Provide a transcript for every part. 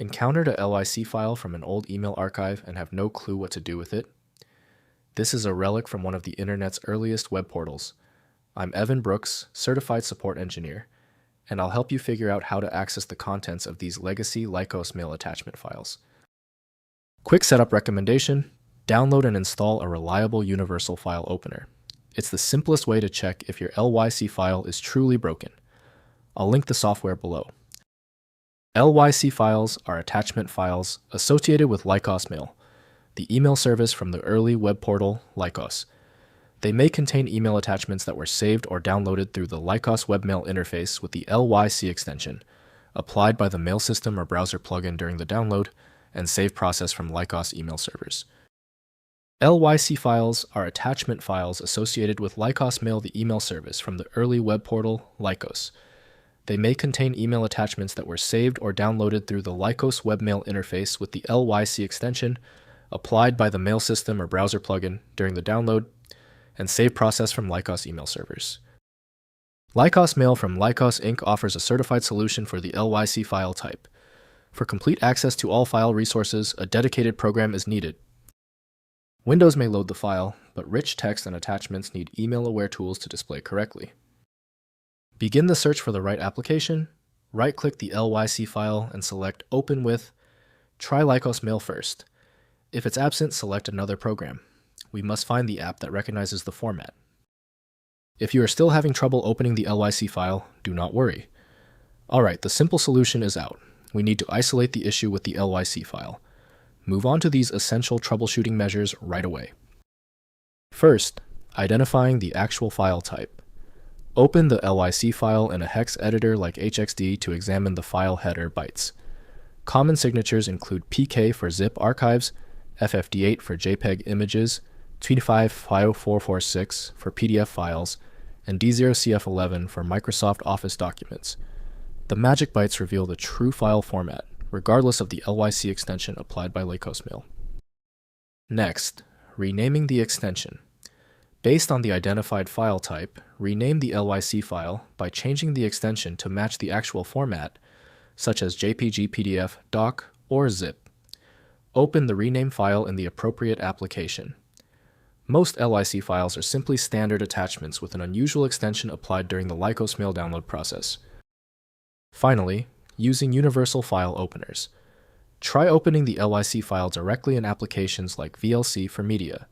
Encountered a LYC file from an old email archive and have no clue what to do with it? This is a relic from one of the internet's earliest web portals. I'm Evan Brooks, Certified Support Engineer, and I'll help you figure out how to access the contents of these legacy Lycos Mail attachment files. Quick setup recommendation: download and install a reliable universal file opener. It's the simplest way to check if your LYC file is truly broken. I'll link the software below. LYC files are attachment files associated with Lycos Mail, the email service from the early web portal Lycos. They may contain email attachments that were saved or downloaded through the Lycos webmail interface with the LYC extension, applied by the mail system or browser plugin during the download, and save process from Lycos email servers. LYC files are attachment files associated with Lycos Mail, the email service from the early web portal Lycos. They may contain email attachments that were saved or downloaded through the Lycos webmail interface with the LYC extension, applied by the mail system or browser plugin during the download, and save process from Lycos email servers. Lycos Mail from Lycos Inc. offers a certified solution for the LYC file type. For complete access to all file resources, a dedicated program is needed. Windows may load the file, but rich text and attachments need email-aware tools to display correctly. Begin the search for the right application, right-click the LYC file and select Open with. Try Lycos Mail first. If it's absent, select another program. We must find the app that recognizes the format. If you are still having trouble opening the LYC file, do not worry. Alright, the simple solution is out. We need to isolate the issue with the LYC file. Move on to these essential troubleshooting measures right away. First, identifying the actual file type. Open the LYC file in a hex editor like HXD to examine the file header bytes. Common signatures include PK for zip archives, FFD8 for JPEG images, 25546 for PDF files, and D0CF11 for Microsoft Office documents. The magic bytes reveal the true file format, regardless of the LYC extension applied by Lycos Mail. Next, renaming the extension. Based on the identified file type, rename the LYC file by changing the extension to match the actual format, such as JPG, PDF, doc, or zip. Open the rename file in the appropriate application. Most LYC files are simply standard attachments with an unusual extension applied during the Lycos Mail download process. Finally, using universal file openers. Try opening the LYC file directly in applications like VLC for media,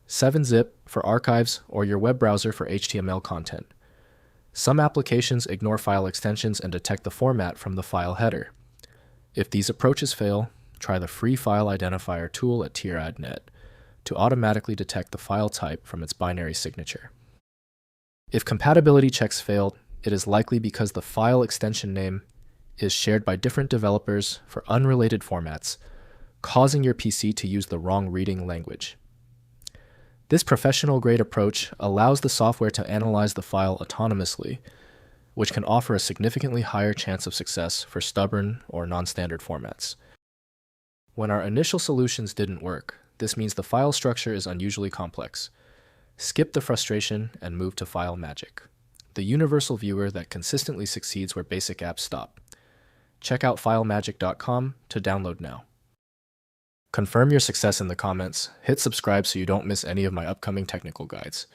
7-zip for archives, or your web browser for HTML content. Some applications ignore file extensions and detect the format from the file header. If these approaches fail, try the free file identifier tool at TierAdNet to automatically detect the file type from its binary signature. If compatibility checks failed, it is likely because the file extension name is shared by different developers for unrelated formats, causing your PC to use the wrong reading language. This professional-grade approach allows the software to analyze the file autonomously, which can offer a significantly higher chance of success for stubborn or non-standard formats. When our initial solutions didn't work, this means the file structure is unusually complex. Skip the frustration and move to File Magic, the universal viewer that consistently succeeds where basic apps stop. Check out FileMagic.com to download now. Confirm your success in the comments, hit subscribe so you don't miss any of my upcoming technical guides.